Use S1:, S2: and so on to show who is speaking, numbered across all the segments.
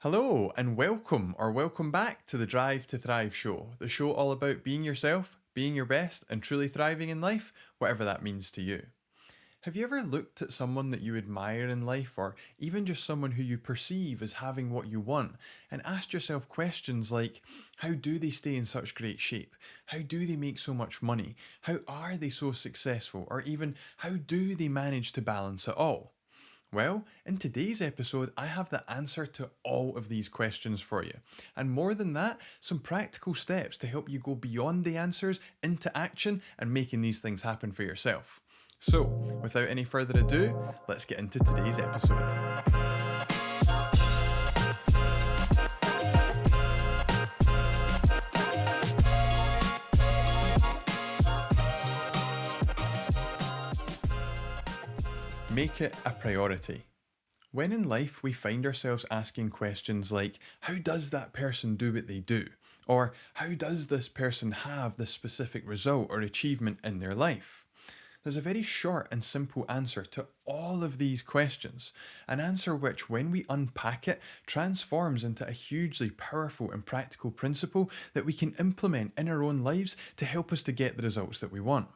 S1: Hello and welcome back to the Drive to Thrive show, the show all about being yourself, being your best, and truly thriving in life, whatever that means to you. Have you ever looked at someone that you admire in life, or even just someone who you perceive as having what you want, and asked yourself questions like, how do they stay in such great shape? How do they make so much money? How are they so successful? Or even, how do they manage to balance it all? Well, in today's episode, I have the answer to all of these questions for you. And more than that, some practical steps to help you go beyond the answers into action and making these things happen for yourself. So, without any further ado, let's get into today's episode. Make it a priority. When in life we find ourselves asking questions like, how does that person do what they do? Or how does this person have this specific result or achievement in their life? There's a very short and simple answer to all of these questions, an answer which, when we unpack it, transforms into a hugely powerful and practical principle that we can implement in our own lives to help us to get the results that we want.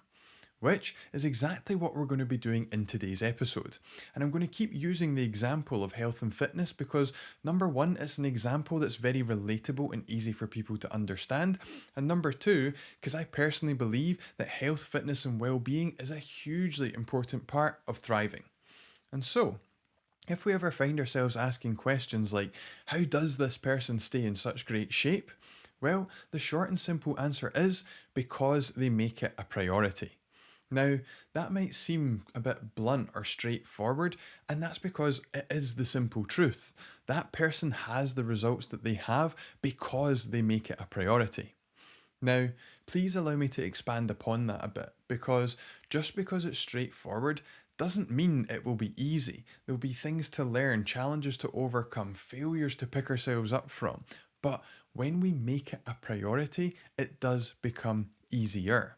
S1: Which is exactly what we're going to be doing in today's episode. And I'm going to keep using the example of health and fitness because, number one, it's an example that's very relatable and easy for people to understand. And number two, because I personally believe that health, fitness, and well-being is a hugely important part of thriving. And so, if we ever find ourselves asking questions like, how does this person stay in such great shape? Well, the short and simple answer is because they make it a priority. Now, that might seem a bit blunt or straightforward, and that's because it is the simple truth. That person has the results that they have because they make it a priority. Now, please allow me to expand upon that a bit, because just because it's straightforward doesn't mean it will be easy. There'll be things to learn, challenges to overcome, failures to pick ourselves up from. But when we make it a priority, it does become easier.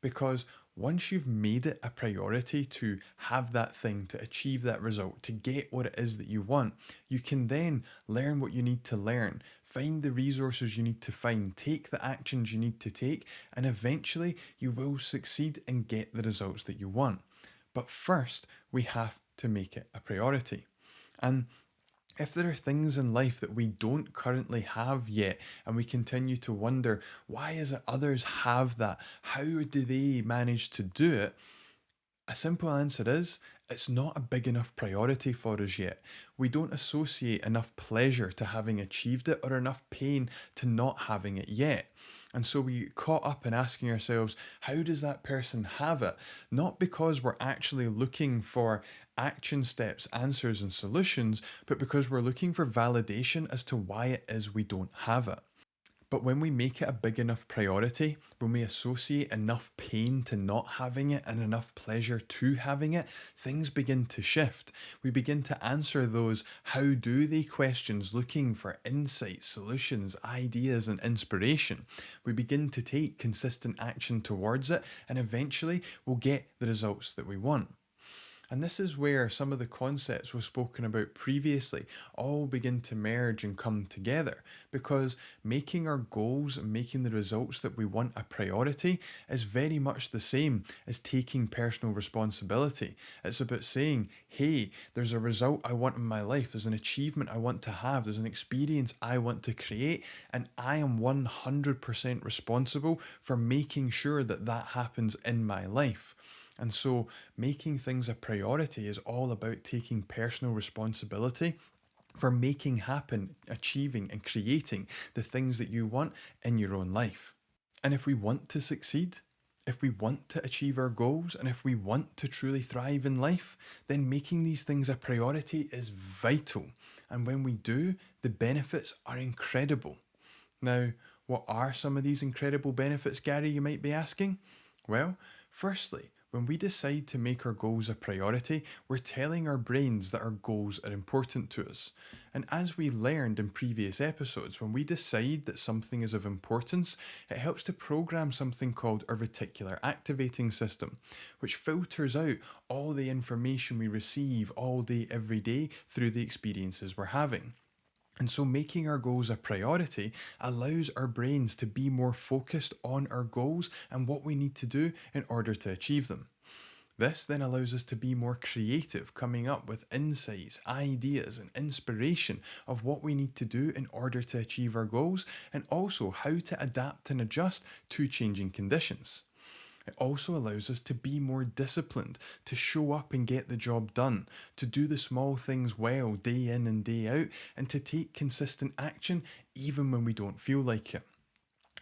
S1: Because once you've made it a priority to have that thing, to achieve that result, to get what it is that you want, you can then learn what you need to learn, find the resources you need to find, take the actions you need to take, and eventually you will succeed and get the results that you want. But first, we have to make it a priority. And if there are things in life that we don't currently have yet, and we continue to wonder, why is it others have that? How do they manage to do it? A simple answer is, it's not a big enough priority for us yet. We don't associate enough pleasure to having achieved it or enough pain to not having it yet. And so we get caught up in asking ourselves, how does that person have it? Not because we're actually looking for action steps, answers, and solutions, but because we're looking for validation as to why it is we don't have it. But when we make it a big enough priority, when we associate enough pain to not having it and enough pleasure to having it, things begin to shift. We begin to answer those how do they questions, looking for insights, solutions, ideas, and inspiration. We begin to take consistent action towards it, and eventually we'll get the results that we want. And this is where some of the concepts we've spoken about previously all begin to merge and come together, because making our goals and making the results that we want a priority is very much the same as taking personal responsibility. It's about saying, hey, there's a result I want in my life, there's an achievement I want to have, there's an experience I want to create, and I am 100% responsible for making sure that that happens in my life. And so making things a priority is all about taking personal responsibility for making happen, achieving, and creating the things that you want in your own life. And if we want to succeed, if we want to achieve our goals, and if we want to truly thrive in life, then making these things a priority is vital. And when we do, the benefits are incredible. Now, what are some of these incredible benefits, Gary, you might be asking? Well, firstly, when we decide to make our goals a priority, we're telling our brains that our goals are important to us. And as we learned in previous episodes, when we decide that something is of importance, it helps to program something called a reticular activating system, which filters out all the information we receive all day, every day through the experiences we're having. And so making our goals a priority allows our brains to be more focused on our goals and what we need to do in order to achieve them. This then allows us to be more creative, coming up with insights, ideas, and inspiration of what we need to do in order to achieve our goals, and also how to adapt and adjust to changing conditions. It also allows us to be more disciplined, to show up and get the job done, to do the small things well day in and day out, and to take consistent action even when we don't feel like it.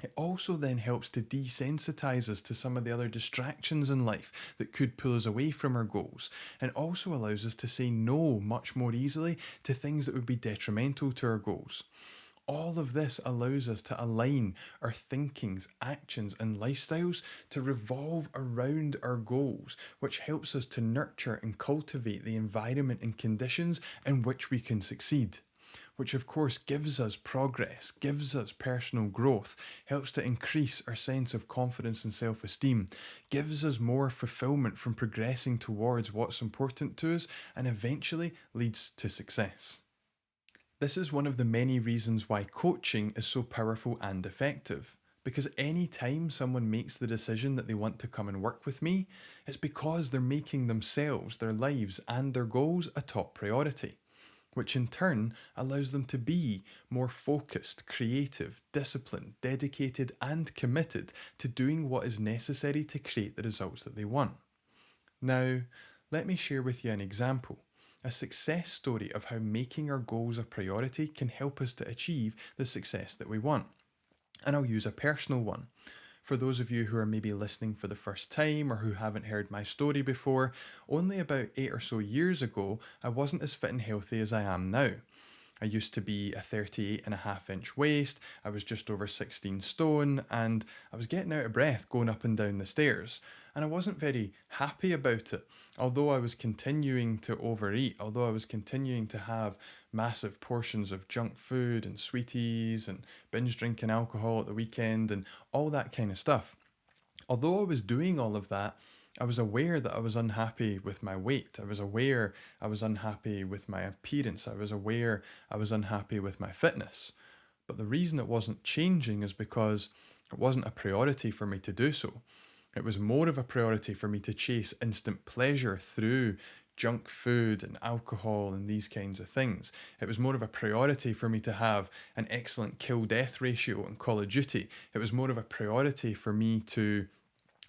S1: It also then helps to desensitize us to some of the other distractions in life that could pull us away from our goals, and also allows us to say no much more easily to things that would be detrimental to our goals. All of this allows us to align our thinkings, actions, and lifestyles to revolve around our goals, which helps us to nurture and cultivate the environment and conditions in which we can succeed. Which, of course, gives us progress, gives us personal growth, helps to increase our sense of confidence and self esteem, gives us more fulfillment from progressing towards what's important to us, and eventually leads to success. This is one of the many reasons why coaching is so powerful and effective. Because any time someone makes the decision that they want to come and work with me, it's because they're making themselves, their lives, and their goals a top priority, which in turn allows them to be more focused, creative, disciplined, dedicated, and committed to doing what is necessary to create the results that they want. Now, let me share with you an example, a success story of how making our goals a priority can help us to achieve the success that we want. And I'll use a personal one. For those of you who are maybe listening for the first time or who haven't heard my story before, only about 8 or so years ago, I wasn't as fit and healthy as I am now. I used to be a 38.5 inch waist, I was just over 16 stone, and I was getting out of breath going up and down the stairs. And I wasn't very happy about it. Although I was continuing to overeat, although I was continuing to have massive portions of junk food and sweeties and binge drinking alcohol at the weekend and all that kind of stuff. Although I was doing all of that, I was aware that I was unhappy with my weight. I was aware I was unhappy with my appearance. I was aware I was unhappy with my fitness. But the reason it wasn't changing is because it wasn't a priority for me to do so. It was more of a priority for me to chase instant pleasure through junk food and alcohol and these kinds of things. It was more of a priority for me to have an excellent kill death ratio in Call of Duty. It was more of a priority for me to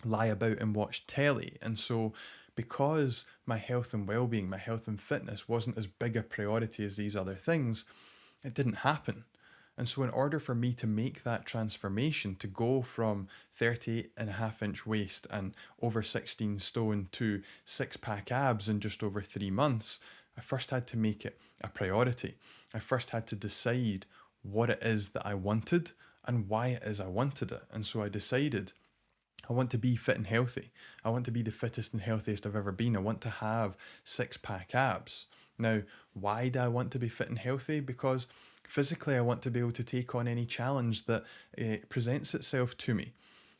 S1: lie about and watch telly. And so, because my health and well being, my health and fitness wasn't as big a priority as these other things, it didn't happen. And so, in order for me to make that transformation to go from 38.5 inch waist and over 16 stone to 6 pack abs in just over 3 months, I first had to make it a priority. I first had to decide what it is that I wanted and why it is I wanted it. And so I decided I want to be fit and healthy. I want to be the fittest and healthiest I've ever been. I want to have 6 pack abs. Now, why do I want to be fit and healthy? Because physically, I want to be able to take on any challenge that presents itself to me.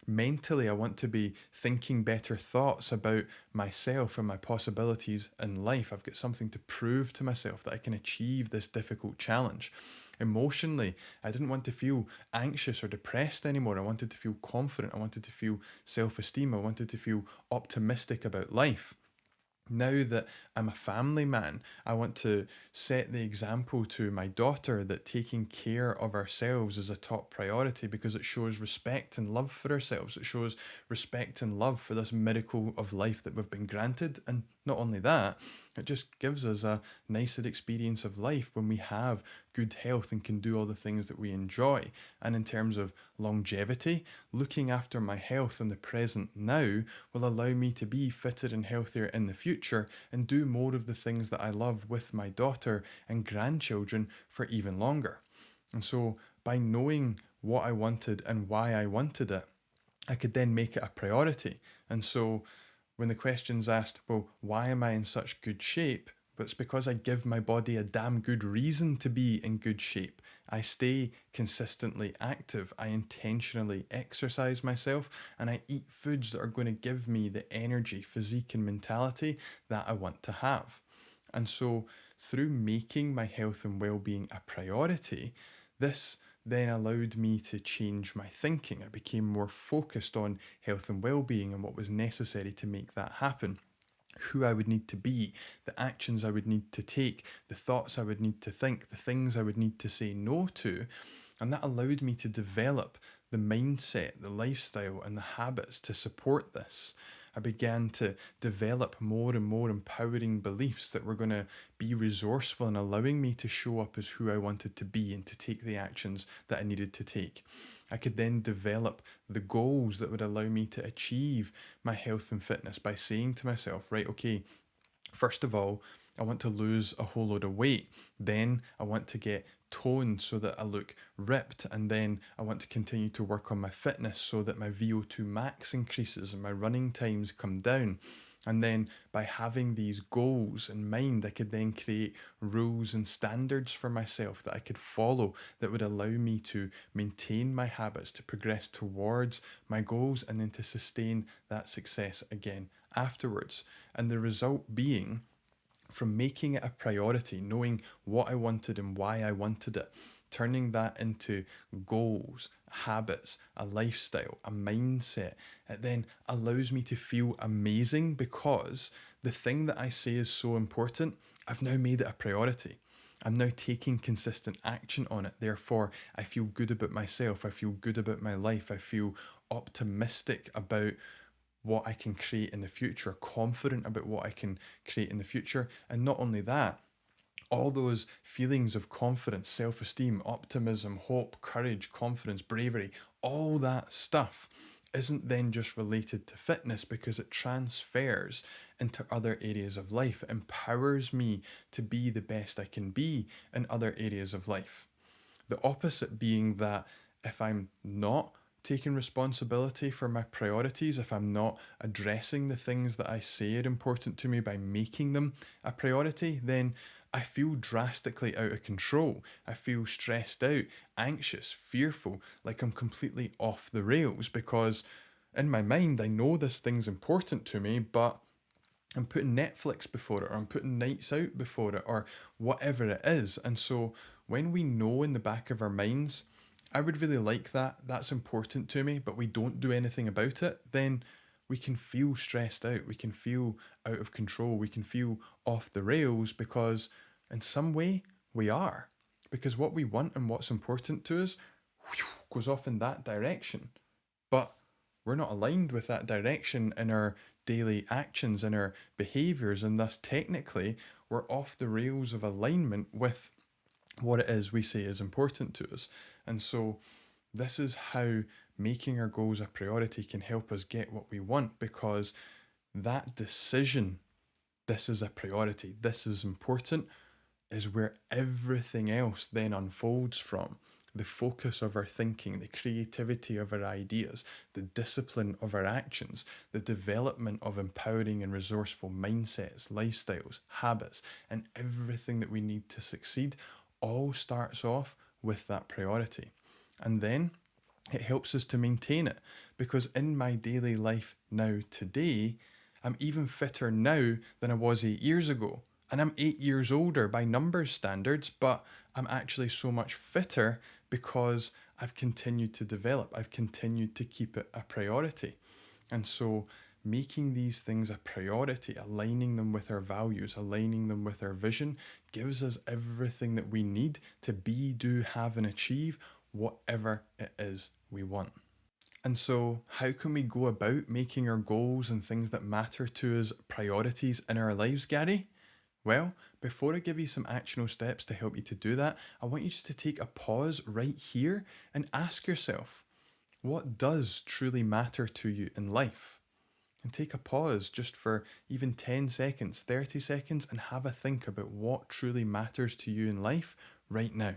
S1: Mentally, I want to be thinking better thoughts about myself and my possibilities in life. I've got something to prove to myself that I can achieve this difficult challenge. Emotionally, I didn't want to feel anxious or depressed anymore. I wanted to feel confident. I wanted to feel self esteem. I wanted to feel optimistic about life. Now that I'm a family man, I want to set the example to my daughter that taking care of ourselves is a top priority because it shows respect and love for ourselves. It shows respect and love for this miracle of life that we've been granted. And not only that, it just gives us a nicer experience of life when we have good health and can do all the things that we enjoy. And in terms of longevity, looking after my health in the present now will allow me to be fitter and healthier in the future and do more of the things that I love with my daughter and grandchildren for even longer. And so, by knowing what I wanted and why I wanted it, I could then make it a priority. And so, when the question's asked, well, why am I in such good shape? But it's because I give my body a damn good reason to be in good shape. I stay consistently active. I intentionally exercise myself and I eat foods that are going to give me the energy, physique, and mentality that I want to have. And so, through making my health and well-being a priority, this then allowed me to change my thinking. I became more focused on health and well-being and what was necessary to make that happen, who I would need to be, the actions I would need to take, the thoughts I would need to think, the things I would need to say no to. And that allowed me to develop the mindset, the lifestyle, and the habits to support this. I began to develop more and more empowering beliefs that were going to be resourceful and allowing me to show up as who I wanted to be and to take the actions that I needed to take. I could then develop the goals that would allow me to achieve my health and fitness by saying to myself, right, okay, first of all, I want to lose a whole load of weight. Then I want to get toned so that I look ripped. And then I want to continue to work on my fitness so that my VO2 max increases and my running times come down. And then by having these goals in mind, I could then create rules and standards for myself that I could follow that would allow me to maintain my habits, to progress towards my goals, and then to sustain that success again afterwards. And the result being, from making it a priority, knowing what I wanted and why I wanted it, turning that into goals, habits, a lifestyle, a mindset, it then allows me to feel amazing because the thing that I say is so important, I've now made it a priority. I'm now taking consistent action on it. Therefore, I feel good about myself. I feel good about my life. I feel optimistic about what I can create in the future, confident about what I can create in the future. And not only that, all those feelings of confidence, self esteem, optimism, hope, courage, confidence, bravery, all that stuff isn't then just related to fitness because it transfers into other areas of life. It empowers me to be the best I can be in other areas of life. The opposite being that if I'm not taking responsibility for my priorities, if I'm not addressing the things that I say are important to me by making them a priority, then I feel drastically out of control. I feel stressed out, anxious, fearful, like I'm completely off the rails because in my mind I know this thing's important to me, but I'm putting Netflix before it, or I'm putting nights out before it, or whatever it is. And so when we know in the back of our minds, I would really like that, that's important to me, but we don't do anything about it, then we can feel stressed out. We can feel out of control. We can feel off the rails because in some way we are. Because what we want and what's important to us goes off in that direction. But we're not aligned with that direction in our daily actions and our behaviors, and thus technically we're off the rails of alignment with what it is we say is important to us. And so this is how making our goals a priority can help us get what we want, because that decision, this is a priority, this is important, is where everything else then unfolds from. The focus of our thinking, the creativity of our ideas, the discipline of our actions, the development of empowering and resourceful mindsets, lifestyles, habits, and everything that we need to succeed all starts off with that priority. And then it helps us to maintain it, because in my daily life now today, I'm even fitter now than I was 8 years ago. And I'm 8 years older by numbers standards, but I'm actually so much fitter because I've continued to develop. I've continued to keep it a priority. And so making these things a priority, aligning them with our values, aligning them with our vision, gives us everything that we need to be, do, have, and achieve whatever it is we want. And so, how can we go about making our goals and things that matter to us priorities in our lives, Gary? Well, before I give you some actionable steps to help you to do that, I want you just to take a pause right here and ask yourself, what does truly matter to you in life? And take a pause just for even 10 seconds, 30 seconds, and have a think about what truly matters to you in life right now.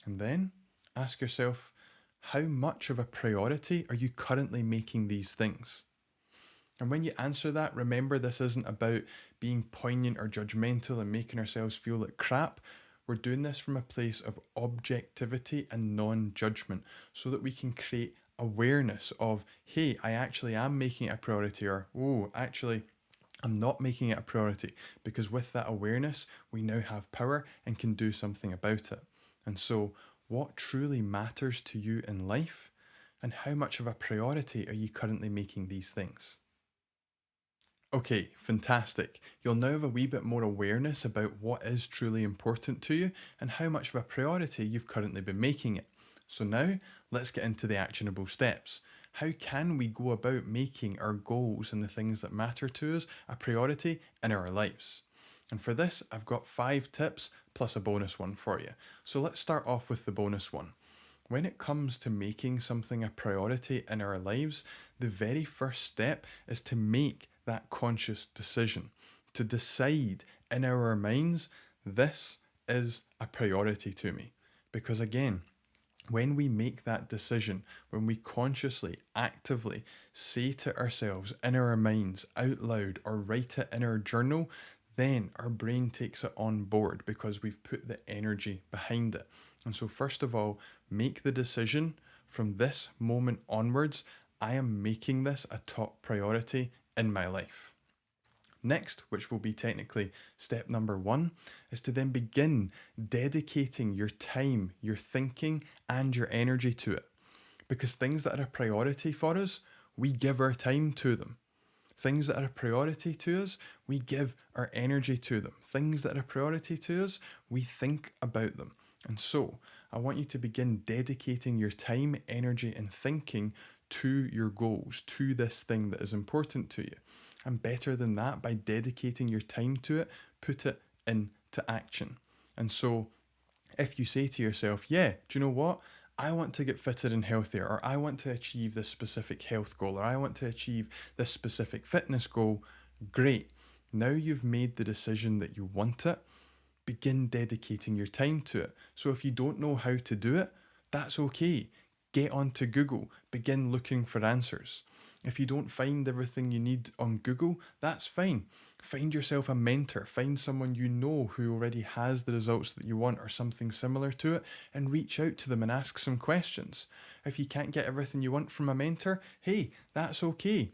S1: And then ask yourself, how much of a priority are you currently making these things? And when you answer that, remember this isn't about being poignant or judgmental and making ourselves feel like crap. We're doing this from a place of objectivity and non-judgment so that we can create awareness of, hey, I actually am making it a priority, or, oh, actually, I'm not making it a priority, because with that awareness, we now have power and can do something about it. And so, what truly matters to you in life, and how much of a priority are you currently making these things? Okay, fantastic. You'll now have a wee bit more awareness about what is truly important to you and how much of a priority you've currently been making it. So now let's get into the actionable steps. How can we go about making our goals and the things that matter to us a priority in our lives? And for this, I've got 5 tips plus a bonus one for you. So let's start off with the bonus one. When it comes to making something a priority in our lives, the very first step is to make that conscious decision, to decide in our minds, this is a priority to me. Because again, when we make that decision, when we consciously, actively say to ourselves in our minds out loud or write it in our journal, then our brain takes it on board because we've put the energy behind it. And so, first of all, make the decision from this moment onwards, I am making this a top priority in my life. Next, which will be technically step number 1, is to then begin dedicating your time, your thinking, and your energy to it. Because things that are a priority for us, we give our time to them. Things that are a priority to us, we give our energy to them. Things that are a priority to us, we think about them. And so, I want you to begin dedicating your time, energy, and thinking to your goals, to this thing that is important to you. And better than that, by dedicating your time to it, put it into action. And so, if you say to yourself, yeah, do you know what? I want to get fitter and healthier, or I want to achieve this specific health goal, or I want to achieve this specific fitness goal, great. Now you've made the decision that you want it, begin dedicating your time to it. So if you don't know how to do it, that's okay. Get onto Google, begin looking for answers. If you don't find everything you need on Google, that's fine. Find yourself a mentor, find someone you know who already has the results that you want or something similar to it, and reach out to them and ask some questions. If you can't get everything you want from a mentor, hey, that's okay.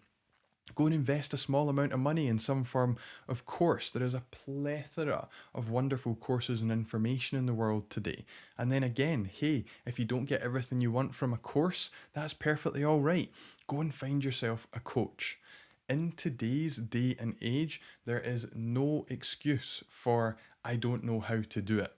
S1: Go and invest a small amount of money in some form of course. There is a plethora of wonderful courses and information in the world today. And then again, hey, if you don't get everything you want from a course, that's perfectly all right. Go and find yourself a coach. In today's day and age, there is no excuse for I don't know how to do it.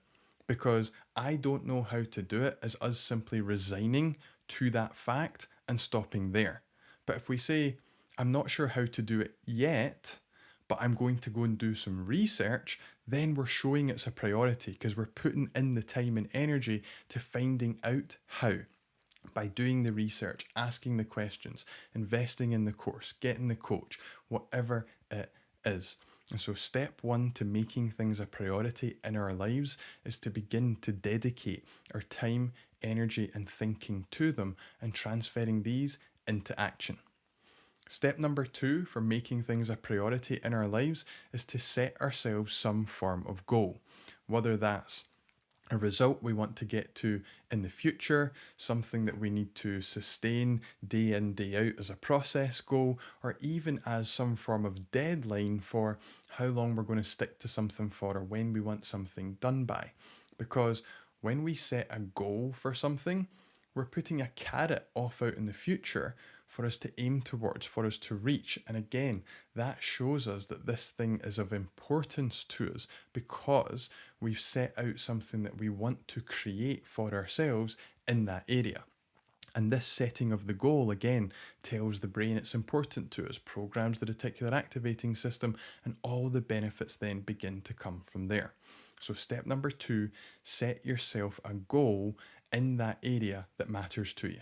S1: Because I don't know how to do it is us simply resigning to that fact and stopping there. But if we say, I'm not sure how to do it yet, but I'm going to go and do some research, then we're showing it's a priority because we're putting in the time and energy to finding out how. By doing the research, asking the questions, investing in the course, getting the coach, whatever it is. And so, step 1 to making things a priority in our lives is to begin to dedicate our time, energy, and thinking to them and transferring these into action. Step number 2 for making things a priority in our lives is to set ourselves some form of goal, whether that's a result we want to get to in the future, something that we need to sustain day in, day out as a process goal, or even as some form of deadline for how long we're going to stick to something for or when we want something done by. Because when we set a goal for something, we're putting a carrot off out in the future for us to aim towards, for us to reach. And again, that shows us that this thing is of importance to us because we've set out something that we want to create for ourselves in that area. And this setting of the goal, again, tells the brain it's important to us, programs the reticular activating system, and all the benefits then begin to come from there. So, step number 2, set yourself a goal in that area that matters to you.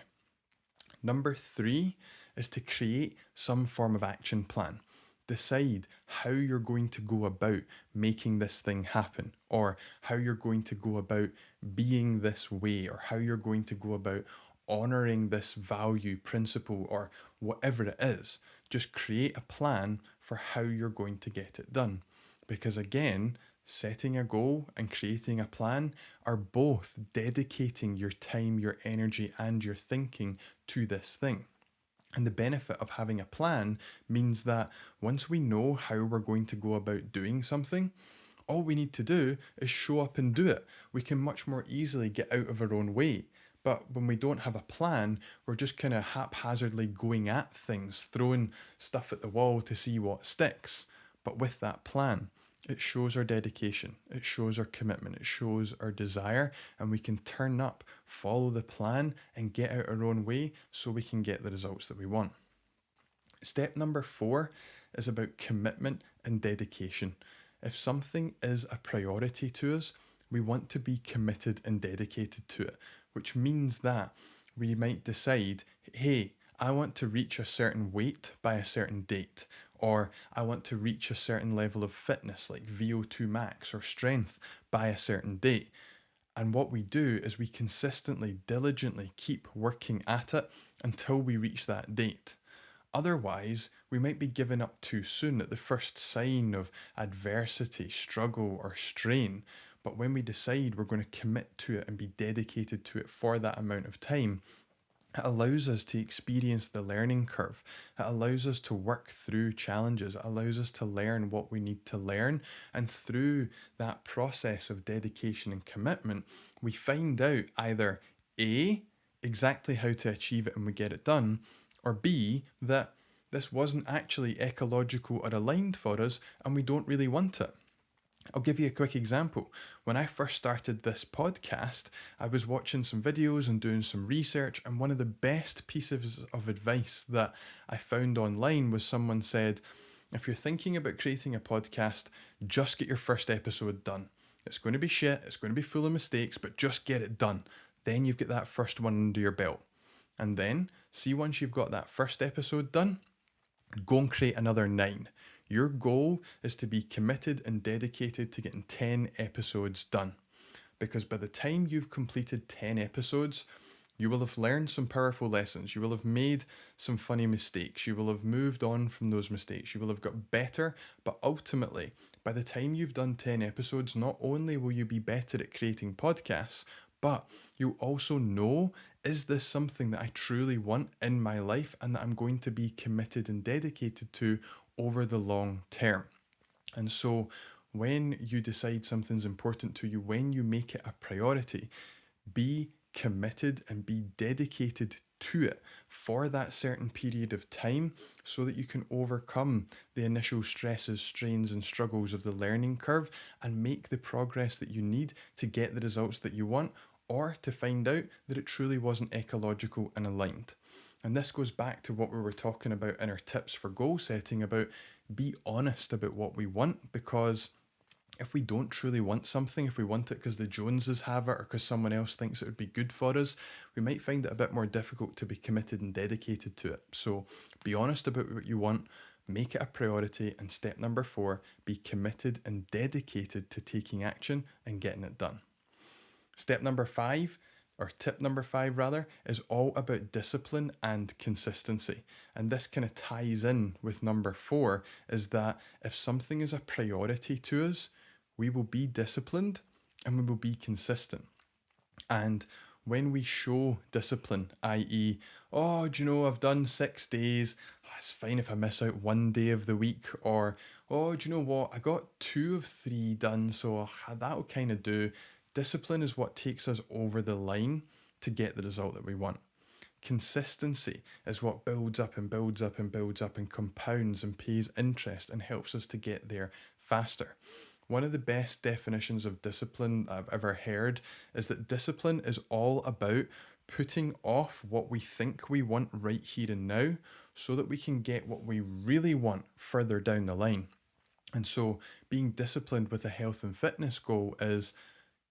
S1: Number 3 is to create some form of action plan. Decide how you're going to go about making this thing happen, or how you're going to go about being this way, or how you're going to go about honoring this value, principle, or whatever it is. Just create a plan for how you're going to get it done. Because again, setting a goal and creating a plan are both dedicating your time, your energy, and your thinking to this thing. And the benefit of having a plan means that once we know how we're going to go about doing something, all we need to do is show up and do it. We can much more easily get out of our own way. But when we don't have a plan, we're just kind of haphazardly going at things, throwing stuff at the wall to see what sticks. But with that plan, it shows our dedication, it shows our commitment, it shows our desire, and we can turn up, follow the plan, and get out our own way so we can get the results that we want. Step number 4 is about commitment and dedication. If something is a priority to us, we want to be committed and dedicated to it, which means that we might decide, hey, I want to reach a certain weight by a certain date, or I want to reach a certain level of fitness like VO2 max or strength by a certain date. And what we do is we consistently, diligently keep working at it until we reach that date. Otherwise, we might be giving up too soon at the first sign of adversity, struggle, or strain. But when we decide we're going to commit to it and be dedicated to it for that amount of time, it allows us to experience the learning curve. It allows us to work through challenges. It allows us to learn what we need to learn. And through that process of dedication and commitment, we find out either A, exactly how to achieve it and we get it done, or B, that this wasn't actually ecological or aligned for us and we don't really want it. I'll give you a quick example. When I first started this podcast, I was watching some videos and doing some research, and one of the best pieces of advice that I found online was someone said, if you're thinking about creating a podcast, just get your first episode done. It's going to be shit, it's going to be full of mistakes, but just get it done. Then you've got that first one under your belt. And then, see, once you've got that first episode done, go and create another 9. Your goal is to be committed and dedicated to getting 10 episodes done. Because by the time you've completed 10 episodes, you will have learned some powerful lessons. You will have made some funny mistakes. You will have moved on from those mistakes. You will have got better. But ultimately, by the time you've done 10 episodes, not only will you be better at creating podcasts, but you also know, is this something that I truly want in my life and that I'm going to be committed and dedicated to over the long term? And so when you decide something's important to you, when you make it a priority, be committed and be dedicated to it for that certain period of time so that you can overcome the initial stresses, strains, and struggles of the learning curve and make the progress that you need to get the results that you want, or to find out that it truly wasn't ecological and aligned. And this goes back to what we were talking about in our tips for goal setting about be honest about what we want, because if we don't truly want something, if we want it because the Joneses have it or because someone else thinks it would be good for us, we might find it a bit more difficult to be committed and dedicated to it. So be honest about what you want, make it a priority, and step number 4, be committed and dedicated to taking action and getting it done. Step number 5, or tip number 5 rather, is all about discipline and consistency. And this kind of ties in with number 4, is that if something is a priority to us, we will be disciplined and we will be consistent. And when we show discipline, i.e., oh, do you know, I've done 6 days, it's fine if I miss out 1 day of the week, or oh, do you know what, I got 2 of 3 done, so that'll kind of do. Discipline is what takes us over the line to get the result that we want. Consistency is what builds up and builds up and builds up and compounds and pays interest and helps us to get there faster. One of the best definitions of discipline I've ever heard is that discipline is all about putting off what we think we want right here and now so that we can get what we really want further down the line. And so being disciplined with a health and fitness goal is,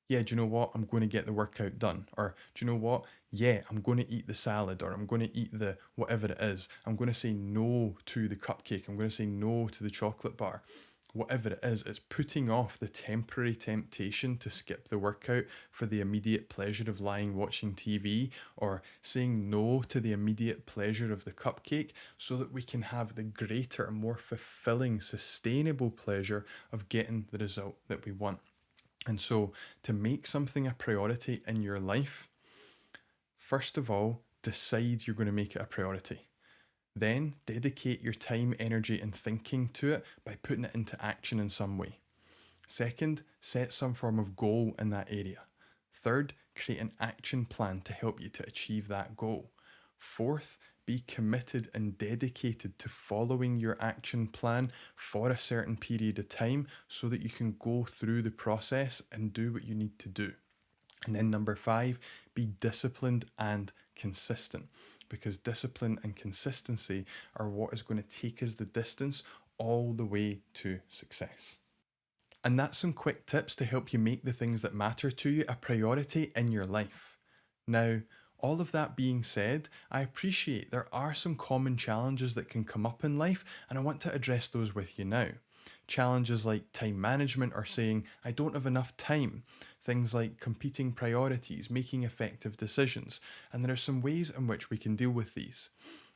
S1: yeah, do you know what? I'm going to get the workout done. Or do you know what? Yeah, I'm going to eat the salad, or I'm going to eat the whatever it is. I'm going to say no to the cupcake. I'm going to say no to the chocolate bar. Whatever it is, it's putting off the temporary temptation to skip the workout for the immediate pleasure of lying watching TV, or saying no to the immediate pleasure of the cupcake so that we can have the greater, more fulfilling, sustainable pleasure of getting the result that we want. And so, to make something a priority in your life, first of all, decide you're going to make it a priority. Then dedicate your time, energy, and thinking to it by putting it into action in some way. Second, set some form of goal in that area. Third, create an action plan to help you to achieve that goal. Fourth, be committed and dedicated to following your action plan for a certain period of time so that you can go through the process and do what you need to do. And then number five, be disciplined and consistent, because discipline and consistency are what is going to take us the distance all the way to success. And that's some quick tips to help you make the things that matter to you a priority in your life. Now, all of that being said, I appreciate there are some common challenges that can come up in life, and I want to address those with you now. Challenges like time management or saying, I don't have enough time. Things like competing priorities, making effective decisions, and there are some ways in which we can deal with these.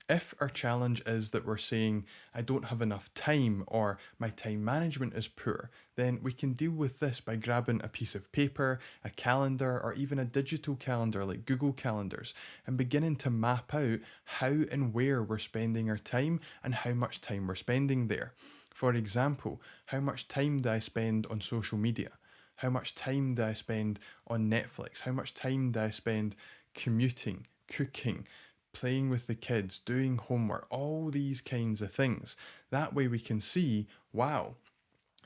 S1: If our challenge is that we're saying, I don't have enough time or my time management is poor, then we can deal with this by grabbing a piece of paper, a calendar, or even a digital calendar like Google Calendars and beginning to map out how and where we're spending our time and how much time we're spending there. For example, how much time do I spend on social media? How much time do I spend on Netflix? How much time do I spend commuting, cooking, playing with the kids, doing homework, all these kinds of things? That way we can see, wow,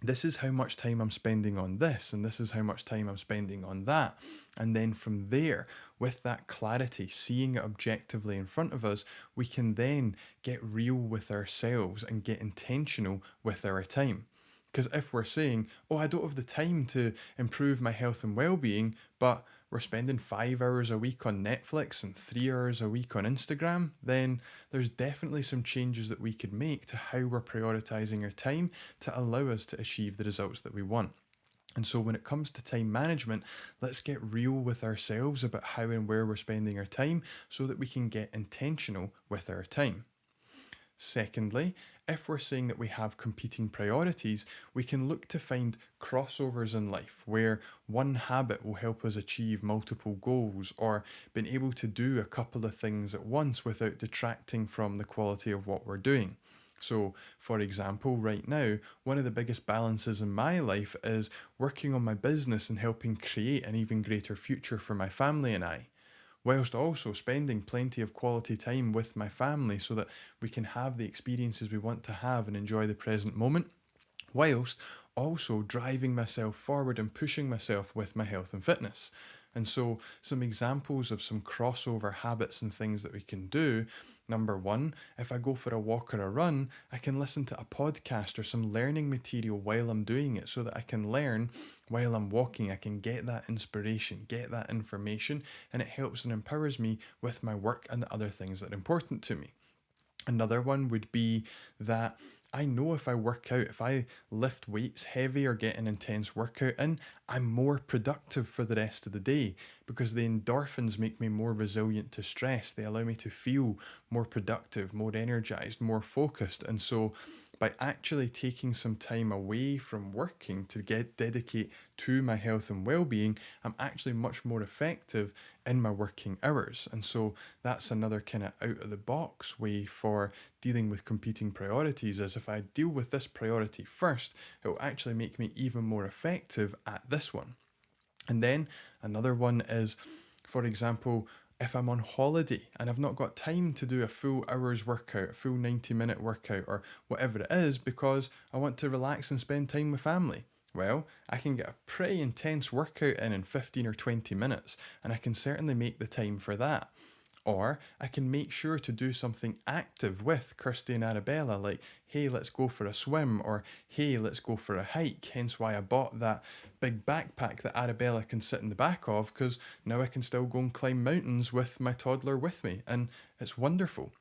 S1: this is how much time I'm spending on this, and this is how much time I'm spending on that. And then from there, with that clarity, seeing it objectively in front of us, we can then get real with ourselves and get intentional with our time. Because if we're saying, oh, I don't have the time to improve my health and well being, but we're spending 5 hours a week on Netflix and 3 hours a week on Instagram, then there's definitely some changes that we could make to how we're prioritizing our time to allow us to achieve the results that we want. And so, when it comes to time management, let's get real with ourselves about how and where we're spending our time so that we can get intentional with our time. Secondly, if we're saying that we have competing priorities, we can look to find crossovers in life where one habit will help us achieve multiple goals or being able to do a couple of things at once without detracting from the quality of what we're doing. So, for example, right now, one of the biggest balances in my life is working on my business and helping create an even greater future for my family and I, whilst also spending plenty of quality time with my family so that we can have the experiences we want to have and enjoy the present moment, whilst also driving myself forward and pushing myself with my health and fitness. And so, some examples of some crossover habits and things that we can do. Number one, if I go for a walk or a run, I can listen to a podcast or some learning material while I'm doing it so that I can learn while I'm walking. I can get that inspiration, get that information, and it helps and empowers me with my work and the other things that are important to me. Another one would be that I know if I work out, if I lift weights heavy or get an intense workout in, I'm more productive for the rest of the day because the endorphins make me more resilient to stress. They allow me to feel more productive, more energized, more focused. And so by actually taking some time away from working to get dedicate to my health and well-being, I'm actually much more effective in my working hours. And so that's another kind of out of the box way for dealing with competing priorities, is if I deal with this priority first, it will actually make me even more effective at this one. And then another one is, for example, if I'm on holiday and I've not got time to do a full hour's workout, a full 90-minute workout, or whatever it is, because I want to relax and spend time with family. Well, I can get a pretty intense workout in 15 or 20 minutes, and I can certainly make the time for that. Or I can make sure to do something active with Kirsty and Arabella, like, hey, let's go for a swim, or hey, let's go for a hike. Hence why I bought that big backpack that Arabella can sit in the back of, because now I can still go and climb mountains with my toddler with me, and it's wonderful.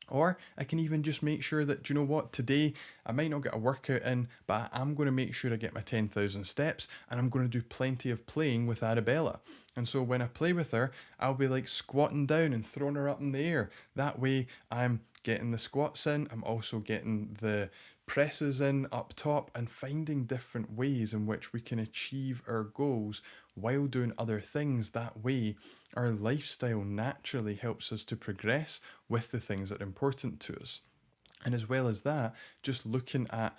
S1: Or I can even just make sure that, do you know what, today I might not get a workout in, but I'm going to make sure I get my 10,000 steps, and I'm going to do plenty of playing with Arabella. And so when I play with her, I'll be like squatting down and throwing her up in the air. That way I'm getting the squats in, I'm also getting the presses in up top and finding different ways in which we can achieve our goals while doing other things. That way, our lifestyle naturally helps us to progress with the things that are important to us. And as well as that, just looking at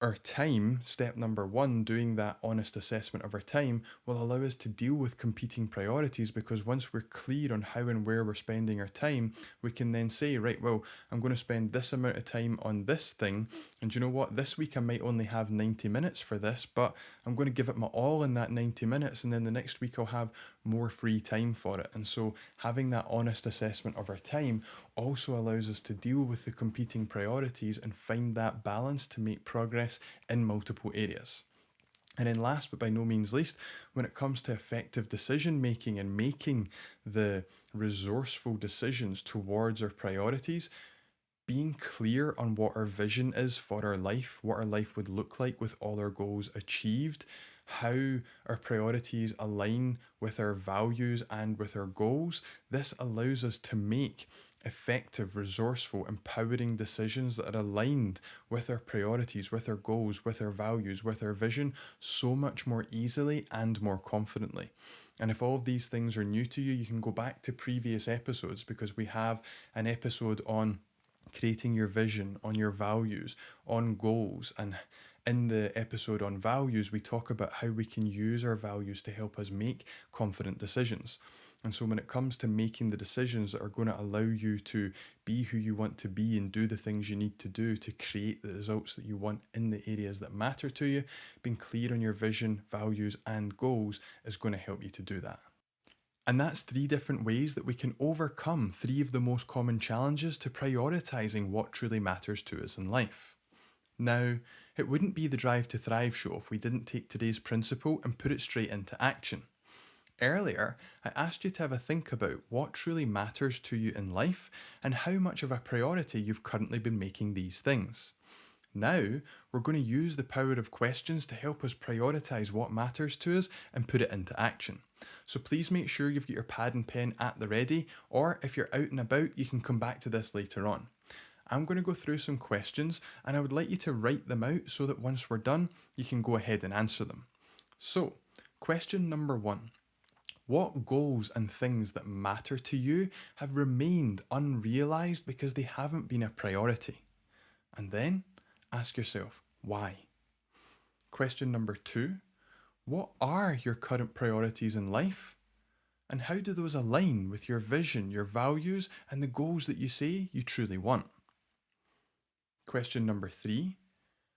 S1: our time, step number one, doing that honest assessment of our time, will allow us to deal with competing priorities, because once we're clear on how and where we're spending our time, we can then say, right, well, I'm going to spend this amount of time on this thing. And you know what? This week I might only have 90 minutes for this, but I'm going to give it my all in that 90 minutes. And then the next week I'll have more free time for it. And so having that honest assessment of our time also allows us to deal with the competing priorities and find that balance to make progress in multiple areas. And then last but by no means least, when it comes to effective decision making and making the resourceful decisions towards our priorities, being clear on what our vision is for our life, what our life would look like with all our goals achieved, how our priorities align with our values and with our goals, this allows us to make effective, resourceful, empowering decisions that are aligned with our priorities, with our goals, with our values, with our vision, so much more easily and more confidently. And if all of these things are new to you, you can go back to previous episodes, because we have an episode on creating your vision, on your values, on goals. And in the episode on values, we talk about how we can use our values to help us make confident decisions. And so when it comes to making the decisions that are going to allow you to be who you want to be and do the things you need to do to create the results that you want in the areas that matter to you, being clear on your vision, values, and goals is going to help you to do that. And that's 3 different ways that we can overcome 3 of the most common challenges to prioritizing what truly matters to us in life. Now, it wouldn't be the Drive to Thrive show if we didn't take today's principle and put it straight into action. Earlier, I asked you to have a think about what truly matters to you in life and how much of a priority you've currently been making these things. Now, we're going to use the power of questions to help us prioritize what matters to us and put it into action. So please make sure you've got your pad and pen at the ready, or if you're out and about, you can come back to this later on. I'm going to go through some questions and I would like you to write them out so that once we're done, you can go ahead and answer them. So, question number 1. What goals and things that matter to you have remained unrealized because they haven't been a priority? And then ask yourself, why? Question number 2, what are your current priorities in life? And how do those align with your vision, your values, and the goals that you say you truly want? Question number 3,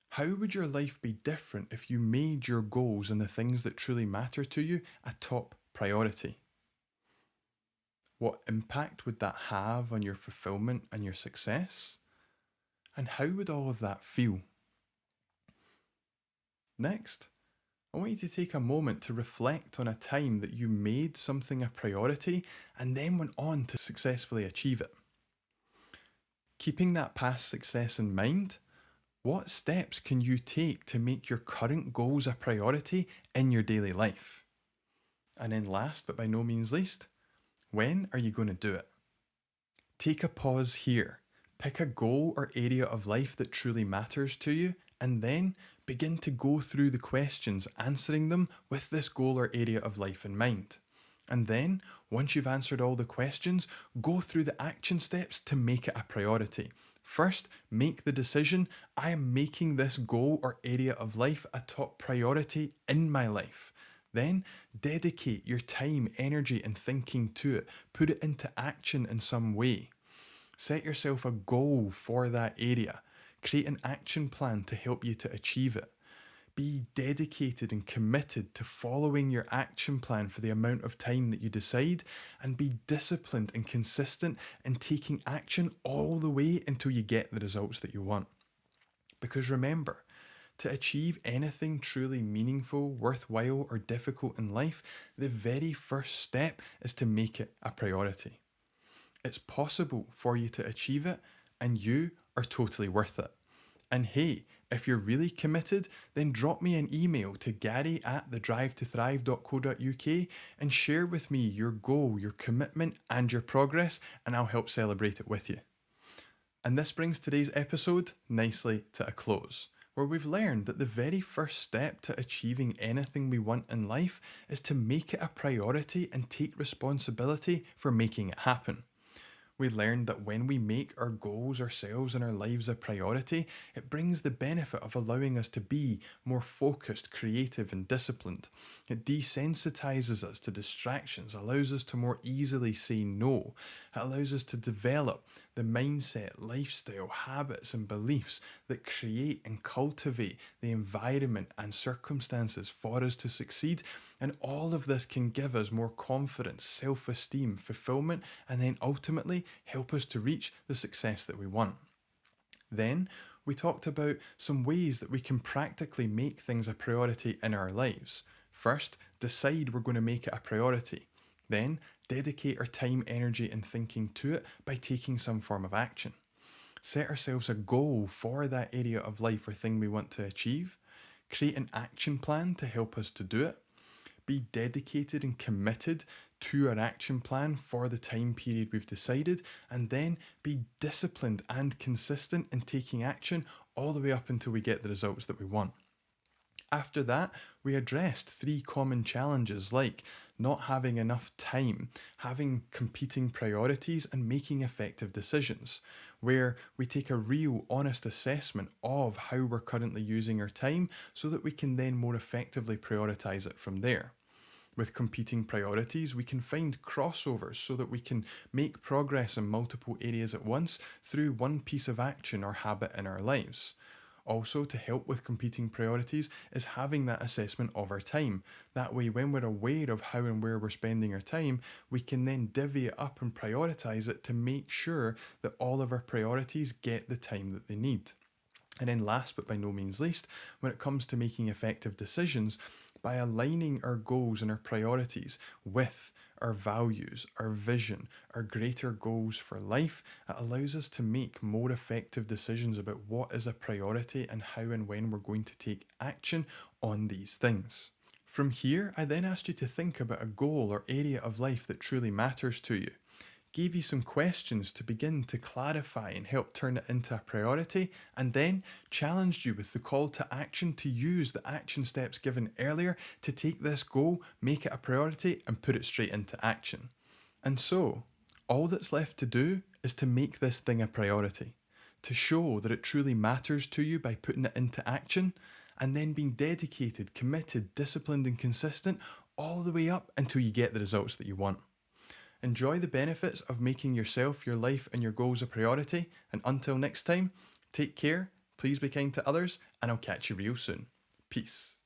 S1: how would your life be different if you made your goals and the things that truly matter to you a top priority? What impact would that have on your fulfillment and your success? And how would all of that feel? Next, I want you to take a moment to reflect on a time that you made something a priority and then went on to successfully achieve it. Keeping that past success in mind, what steps can you take to make your current goals a priority in your daily life? And then last but by no means least, when are you going to do it? Take a pause here. Pick a goal or area of life that truly matters to you, and then begin to go through the questions, answering them with this goal or area of life in mind. And then, once you've answered all the questions, go through the action steps to make it a priority. First, make the decision, I am making this goal or area of life a top priority in my life. Then, dedicate your time, energy, and thinking to it. Put it into action in some way. Set yourself a goal for that area. Create an action plan to help you to achieve it. Be dedicated and committed to following your action plan for the amount of time that you decide, and be disciplined and consistent in taking action all the way until you get the results that you want. Because remember, to achieve anything truly meaningful, worthwhile, or difficult in life, the very first step is to make it a priority. It's possible for you to achieve it, and you are totally worth it. And hey, if you're really committed, then drop me an email to gary@thedrivetothrive.co.uk and share with me your goal, your commitment, and your progress, and I'll help celebrate it with you. And this brings today's episode nicely to a close, where we've learned that the very first step to achieving anything we want in life is to make it a priority and take responsibility for making it happen. We learned that when we make our goals, ourselves, and our lives a priority, it brings the benefit of allowing us to be more focused, creative, and disciplined. It desensitizes us to distractions, allows us to more easily say no. It allows us to develop the mindset, lifestyle, habits, and beliefs that create and cultivate the environment and circumstances for us to succeed. And all of this can give us more confidence, self esteem, fulfillment, and then ultimately help us to reach the success that we want. Then we talked about some ways that we can practically make things a priority in our lives. First, decide we're going to make it a priority. Then, dedicate our time, energy, and thinking to it by taking some form of action. Set ourselves a goal for that area of life or thing we want to achieve. Create an action plan to help us to do it. Be dedicated and committed to our action plan for the time period we've decided, and then be disciplined and consistent in taking action all the way up until we get the results that we want. After that, we addressed three common challenges like not having enough time, having competing priorities, and making effective decisions, where we take a real honest assessment of how we're currently using our time so that we can then more effectively prioritize it from there. With competing priorities, we can find crossovers so that we can make progress in multiple areas at once through one piece of action or habit in our lives. Also, to help with competing priorities is having that assessment of our time. That way, when we're aware of how and where we're spending our time, we can then divvy it up and prioritize it to make sure that all of our priorities get the time that they need. And then, last but by no means least, when it comes to making effective decisions, by aligning our goals and our priorities with our values, our vision, our greater goals for life, it allows us to make more effective decisions about what is a priority and how and when we're going to take action on these things. From here, I then asked you to think about a goal or area of life that truly matters to you. Gave you some questions to begin to clarify and help turn it into a priority, and then challenged you with the call to action to use the action steps given earlier to take this goal, make it a priority, and put it straight into action. And so, all that's left to do is to make this thing a priority, to show that it truly matters to you by putting it into action, and then being dedicated, committed, disciplined, and consistent all the way up until you get the results that you want. Enjoy the benefits of making yourself, your life, and your goals a priority. And until next time, take care, please be kind to others, and I'll catch you real soon. Peace.